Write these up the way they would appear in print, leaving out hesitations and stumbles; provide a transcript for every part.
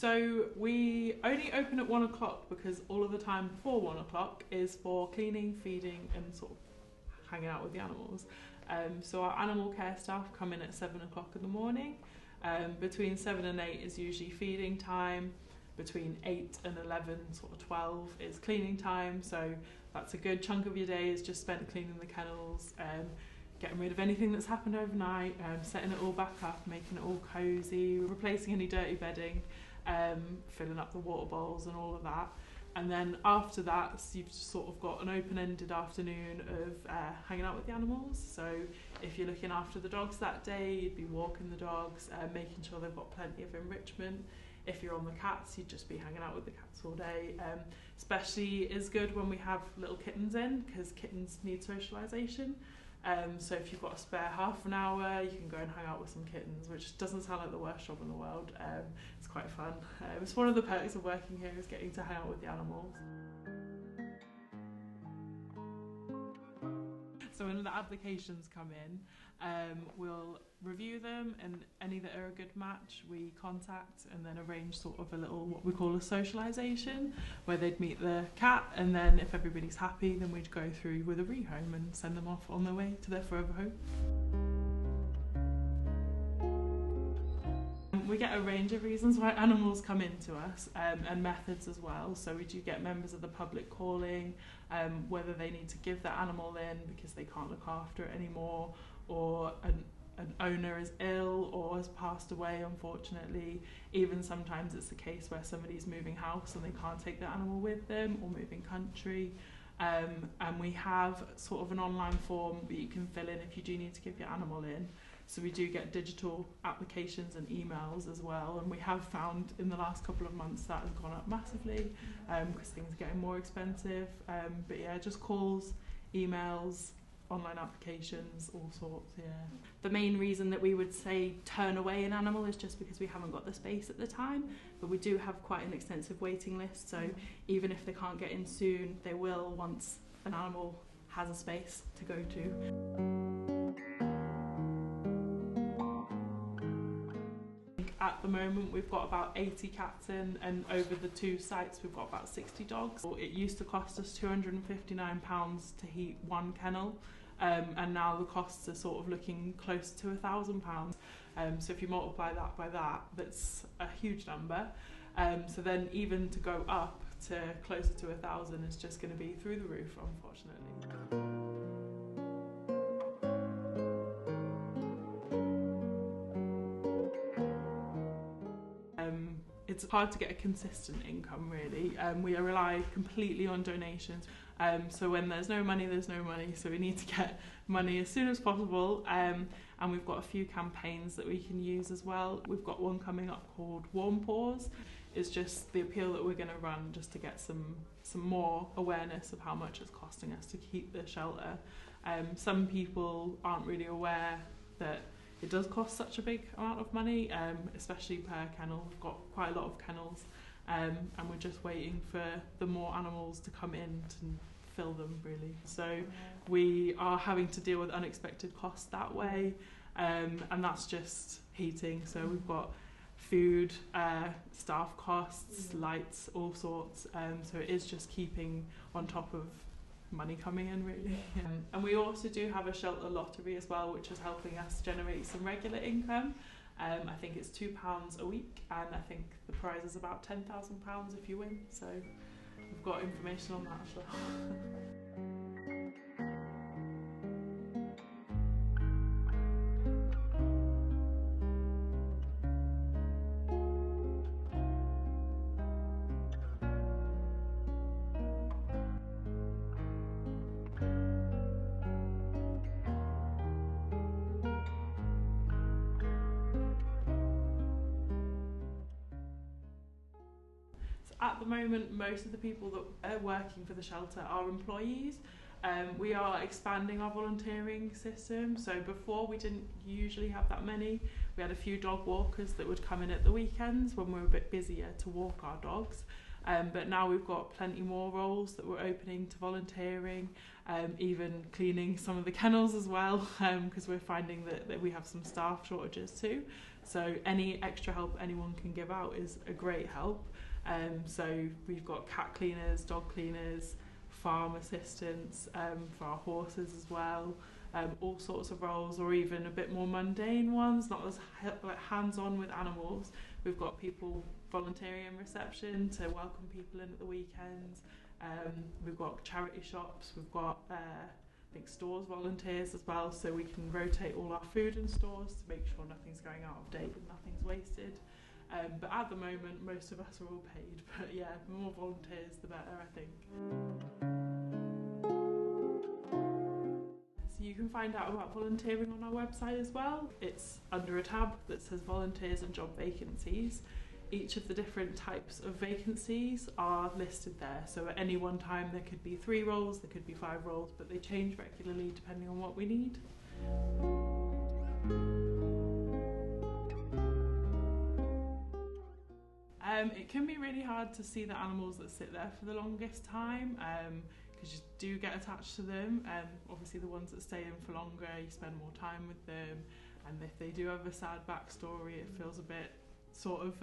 So we only open at 1 o'clock because all of the time before 1 o'clock is for cleaning, feeding and sort of hanging out with the animals. So our animal care staff come in at 7 o'clock in the morning. Between 7 and 8 is usually feeding time. Between 8 and 11, sort of 12 is cleaning time. So that's a good chunk of your day is just spent cleaning the kennels, getting rid of anything that's happened overnight, setting it all back up, making it all cosy, replacing any dirty bedding, filling up the water bowls and all of that. And then after that, you've sort of got an open-ended afternoon of hanging out with the animals. So if you're looking after the dogs that day, you'd be walking the dogs, making sure they've got plenty of enrichment. If you're on the cats, you'd just be hanging out with the cats all day. Especially is good when we have little kittens in, because kittens need socialisation. So if you've got a spare half an hour, you can go and hang out with some kittens, which doesn't sound like the worst job in the world. It's quite fun. It's one of the perks of working here is getting to hang out with the animals. So when the applications come in, we'll review them, and any that are a good match we contact and then arrange sort of a little what we call a socialisation, where they'd meet the cat, and then if everybody's happy then we'd go through with a rehome and send them off on their way to their forever home. We get a range of reasons why animals come into us, and methods as well. So we do get members of the public calling, whether they need to give the animal in because they can't look after it anymore, or an owner is ill or has passed away, unfortunately. Even sometimes it's the case where somebody's moving house and they can't take the animal with them, or moving country. And we have sort of an online form that you can fill in if you do need to give your animal in. So we do get digital applications and emails as well, and we have found in the last couple of months that has gone up massively because things are getting more expensive. But yeah, just calls, emails, online applications, all sorts, yeah. The main reason that we would say turn away an animal is just because we haven't got the space at the time, but we do have quite an extensive waiting list, so even if they can't get in soon, they will once an animal has a space to go to. At the moment we've got about 80 cats in, and over the 2 sites we've got about 60 dogs. It used to cost us £259 to heat 1 kennel, and now the costs are sort of looking close to £1,000. So if you multiply that by that, that's a huge number. So then even to go up to closer to 1,000 is just going to be through the roof, unfortunately. It's hard to get a consistent income, really. We rely completely on donations. So when there's no money, there's no money. So we need to get money as soon as possible. And we've got a few campaigns that we can use as well. We've got one coming up called Paws. It's just the appeal that we're going to run just to get some more awareness of how much it's costing us to keep the shelter. Some people aren't really aware that it does cost such a big amount of money, especially per kennel. We've got quite a lot of kennels, and we're just waiting for the more animals to come in to fill them, really. So we are having to deal with unexpected costs that way, and that's just heating. So we've got food, staff costs, lights, all sorts. So it is just keeping on top of money coming in, really. And we also do have a shelter lottery as well, which is helping us generate some regular income. I think it's £2 a week, and I think the prize is about £10,000 if you win. So we've got information on that as well. At the moment, most of the people that are working for the shelter are employees. We are expanding our volunteering system. So before we didn't usually have that many. We had a few dog walkers that would come in at the weekends when we were a bit busier to walk our dogs. But now we've got plenty more roles that we're opening to volunteering, even cleaning some of the kennels as well, because we're finding that we have some staff shortages too. So any extra help anyone can give out is a great help. So we've got cat cleaners, dog cleaners, farm assistants for our horses as well, all sorts of roles, or even a bit more mundane ones, not as hands-on with animals. We've got people volunteering in reception to welcome people in at the weekends. We've got charity shops, we've got I think stores volunteers as well, so we can rotate all our food in stores to make sure nothing's going out of date and nothing's wasted. But at the moment, most of us are all paid. But yeah, the more volunteers, the better, I think. So you can find out about volunteering on our website as well. It's under a tab that says volunteers and job vacancies. Each of the different types of vacancies are listed there. So at any one time, there could be 3 roles, there could be 5 roles, but they change regularly depending on what we need. It can be really hard to see the animals that sit there for the longest time, because you do get attached to them. Obviously the ones that stay in for longer, you spend more time with them, and if they do have a sad backstory, it feels a bit sort of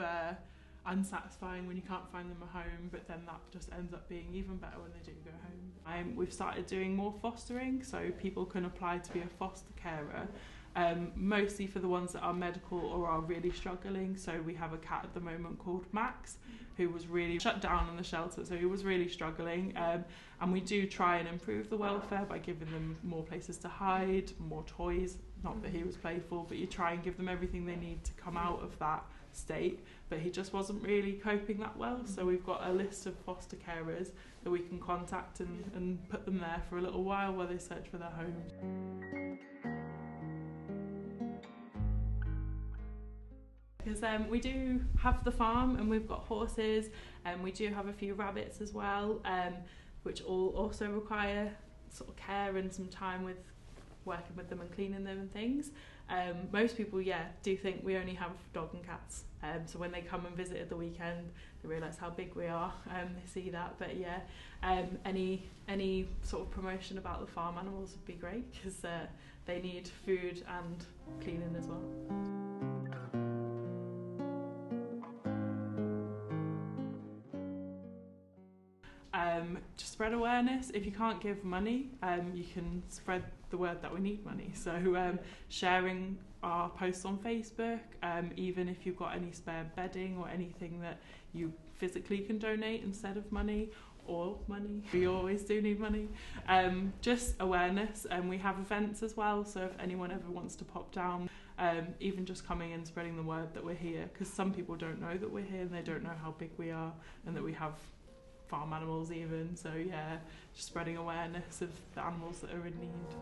unsatisfying when you can't find them at home, but then that just ends up being even better when they do go home. We've started doing more fostering, so people can apply to be a foster carer. Mostly for the ones that are medical or are really struggling. So we have a cat at the moment called Max, who was really shut down in the shelter, so he was really struggling. And we do try and improve the welfare by giving them more places to hide, more toys. Not that he was playful, but you try and give them everything they need to come out of that state. But he just wasn't really coping that well, so we've got a list of foster carers that we can contact and put them there for a little while they search for their homes. Because we do have the farm and we've got horses, and we do have a few rabbits as well, which all also require sort of care and some time with working with them and cleaning them and things. Most people, do think we only have dog and cats. So when they come and visit at the weekend, they realise how big we are. They see that, but any sort of promotion about the farm animals would be great, because they need food and cleaning as well. Just spread awareness. If you can't give money, you can spread the word that we need money. So sharing our posts on Facebook, even if you've got any spare bedding or anything that you physically can donate instead of money, or money, we always do need money. Just awareness, and we have events as well, so if anyone ever wants to pop down, even just coming and spreading the word that we're here, because some people don't know that we're here and they don't know how big we are and that we have farm animals even. So just spreading awareness of the animals that are in need.